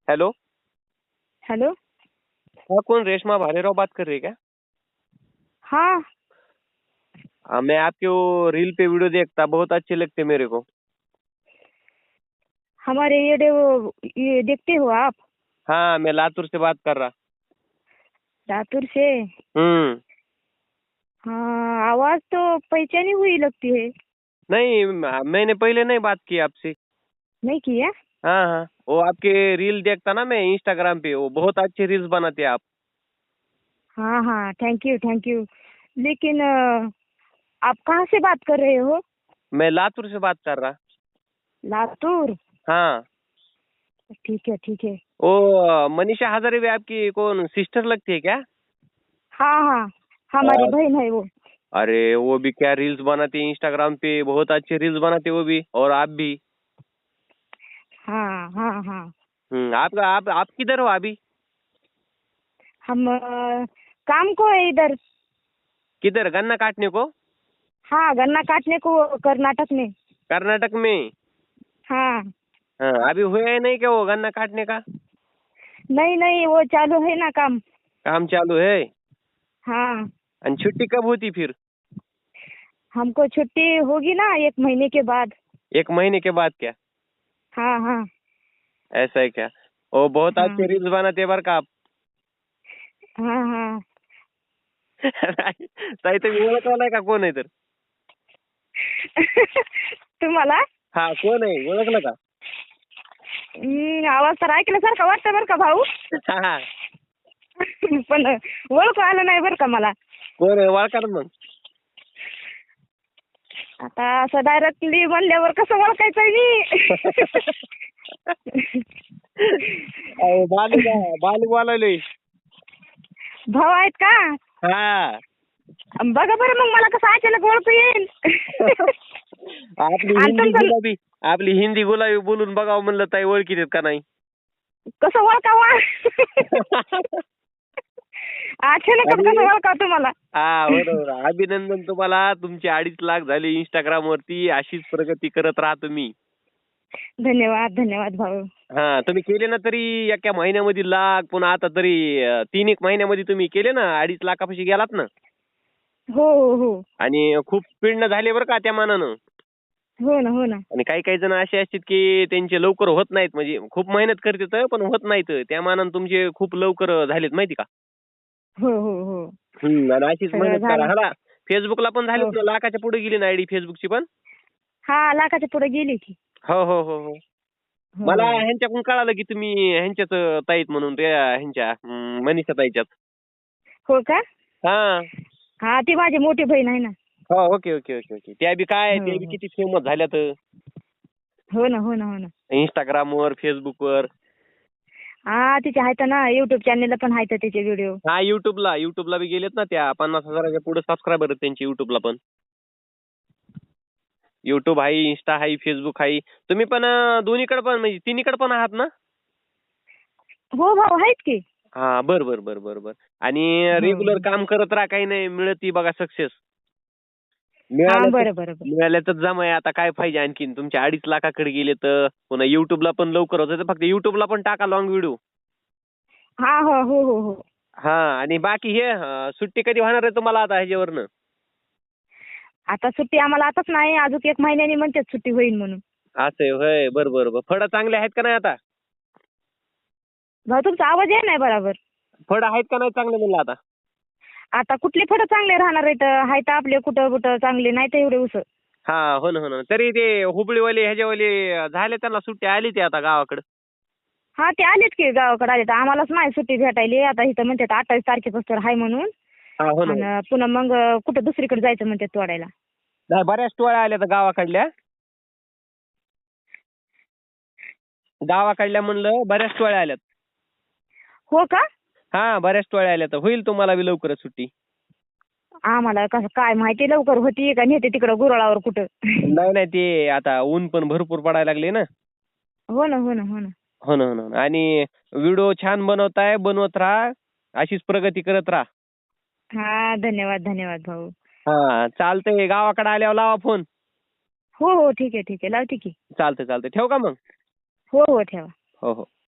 Hello. Hello. हाँ, कौन रेशमा भालेराव बात कर रही है क्या? हाँ। मैं आपके वो रील पे वीडियो देखता, बहुत अच्छे लगते मेरे को। हमारे ये देखते हो आप? हाँ, मैं लातूर से बात कर रहा। लातूर से? हम्म। हाँ, आवाज तो पहचानी हुई लगती है। नहीं, मैंने पहले नहीं बात की आपसे। नहीं की है? हाँ हाँ, वो आपके रील देखता ना मैं इंस्टाग्राम पे, वो बहुत अच्छे रील्स बनाते आप। हाँ हाँ, थैंक यू थैंक यू। लेकिन आप कहाँ से बात कर रहे हो? मैं लातूर से बात कर रहा। लातूर? हाँ। ठीक है ठीक है। वो मनीषा हजारे भी आपकी कौन सिस्टर लगती है क्या? हाँ हाँ, हमारी बहन है वो। अरे वो भी क्या रील्स बनाती है इंस्टाग्राम पे, बहुत अच्छे रील्स बनाते वो भी, और आप भी। हाँ हाँ हाँ। आप किधर हो अभी? हम काम को है इधर। किधर, गन्ना काटने को? हाँ, गन्ना काटने को कर्नाटक में। कर्नाटक में? हाँ। हाँ, अभी हुआ है नहीं क्या वो गन्ना काटने का? नहीं नहीं, वो चालू है ना काम। काम चालू है? हाँ। और छुट्टी कब होती फिर? हमको छुट्टी होगी ना 1 महीने के बाद। 1 महीने के बाद क्या? हाँ हाँ ऐसा है क्या? वो बहुत हाँ अच्छे रील्स बनाते हैं बर का आप। हाँ हाँ। ताई तुम्ही ओळखलाय का कोण आहे तर? तुम्हाला? हा, कोण आहे ओळखलं का? आवाज तर ऐकल्यासारखा वाटतं बरं का भाऊ. हा हा. पण ओळख आलं नाही बरं का मला. कोण आहे ओळखा ना मग. आता असं डायरेक्टली म्हणल्यावर कसं ओळखायचं मी? अहो, बालू बोलायलोय. भाऊ आहेत का? हा. बघा बरं मग मला कसं अचानक ओळखू येईल. आपली आणि हिंदी तुमचं गुलाबी आपली हिंदी गुलाबी बोलून बघावं म्हणलं ताई ओळखीत आहेत का नाही. कसं ओळखावं? अचानकच कसं ओळखावं तुम्हाला? हा, बरोबर. अभिनंदन तुम्हाला, तुमचे 2.5 लाख झाले इंस्टाग्राम वरती. अशीच प्रगती करत राहा तुम्ही. धन्यवाद धन्यवाद भाऊ. हा, तुम्ही केले ना तरी एका महिन्यामध्ये लाख, पुन्हा आता तरी 3 एक महिन्यामध्ये तुम्ही केले ना, 2.5 लाखापाशी गेलात ना. हो हो हो. आणि खूप स्पीडनं झाले बरं का त्या मानानं. हो ना हो ना. आणि काही काही जण असे असतात की त्यांचे लवकर होत नाहीत, म्हणजे खूप मेहनत करतात पण होत नाहीत. त्या मानानं तुमचे खूप लवकर झालेत माहिती का. हो हो हो. आणि अशीच सगळं मेहनत करा. झालं. हा, फेसबुकला पण झाले हो. ना, लाखाच्या पुढे गेली ना आयडी फेसबुकची पण. हा, लाखाच्या पुढे गेली की. हो हो हो हो. मला हो. ह्यांच्याकडून कळालं की तुम्ही ह्यांच्याच ताईत म्हणून, रे ह्यांच्या मनीषा ताईच्यात. हो का? हा. हा, ती माझी मोठी बहीण आहे ना. हो, ओके ओके ओके ओके. त्या बी काय, हो त्या बी हो. किती फेमस झाल्यात हो ना हो ना हो ना. इंस्टाग्रामवर, फेसबुकवर. हा, तिचे आहेत ना युट्यूब चॅनलला पण आहेत तिचे व्हिडिओ. हा, युट्यूबला बी गेलेत ना त्या. 50,000च्या पुढे सबस्क्रायबर आहेत त्यांचे युट्यूबला पण. युट्यूब आहे, इंस्टा आहे, फेसबुक आहे. तुम्ही पण दोन्हीकडे पण, म्हणजे तिन्हीकडे पण आहात ना? हो भाऊ, आहेत की. हा, बर. आणि हो रेग्युलर हो. काम करत राहा, काही नाही मिळती बघा सक्सेस. हा, मिळाल्या तर बरं बरं बरं. मिळाल्या तर जमाय, आता काय पाहिजे आणखीन. तुमच्या 2.5 लाखाकडे गेले तर पुन्हा युट्यूबला पण लवकर होतं. फक्त युट्यूबला पण टाका लॉंग व्हिडिओ. हा हो हो हो हो. हा, आणि बाकी हे सुट्टी कधी होणार आहे तुम्हाला आता ह्याच्यावरनं? आता सुट्टी आम्हाला आताच नाही, अजून 1 महिन्याने म्हणतात सुट्टी होईल म्हणून. असं आहे होय. बरं. फळं चांगले आहेत का नाही आता? भाऊ, तुमचा आवाज आहे नाही बरोबर. फळं आहेत का नाही चांगले म्हणलं आता? आता कुठले फळं चांगले राहणार आहेत? आहेत आपले कुठं कुठं चांगले नाही तर एवढे उस. हा, हो ना. तरी ते हुबळीवाले ह्याच्यावाले झाले, त्यांना सुट्टी आली ते आता गावाकडे. हा, ते आलेत की गावाकडे आलेत. आम्हालाच नाही सुट्टी भेटायली. आता इथं म्हणतात 28 तारखेपासून आहे म्हणून. हा, हो ना. आणि पुन्हा मग कुठं दुसरीकडे जायचं म्हणतात तोडायला. नाही, बऱ्याच टोळ्या आल्या तर गावाकडल्या म्हणलं बऱ्याच टोळ्या आल्यात. हो का? हा, बऱ्याच टोळ्या आल्या तर होईल तुम्हाला बी लवकरच सुट्टी. आम्हाला कसं काय माहिती लवकर होती का नेते तिकडं गुरळावर कुठं. नाही, ते आता ऊन पण भरपूर पडायला लागले ना. हो ना हो ना हो ना. हो ना. आणि व्हिडिओ छान बनवत राहा. अशीच प्रगती करत राहा. हा, धन्यवाद धन्यवाद भाऊ. हा, चालतंय. गावाकडे आल्यावर लावा फोन. हो हो, ठीक आहे लावते की. चालतंय. ठेवू का मग? हो हो, ठेवा. हो.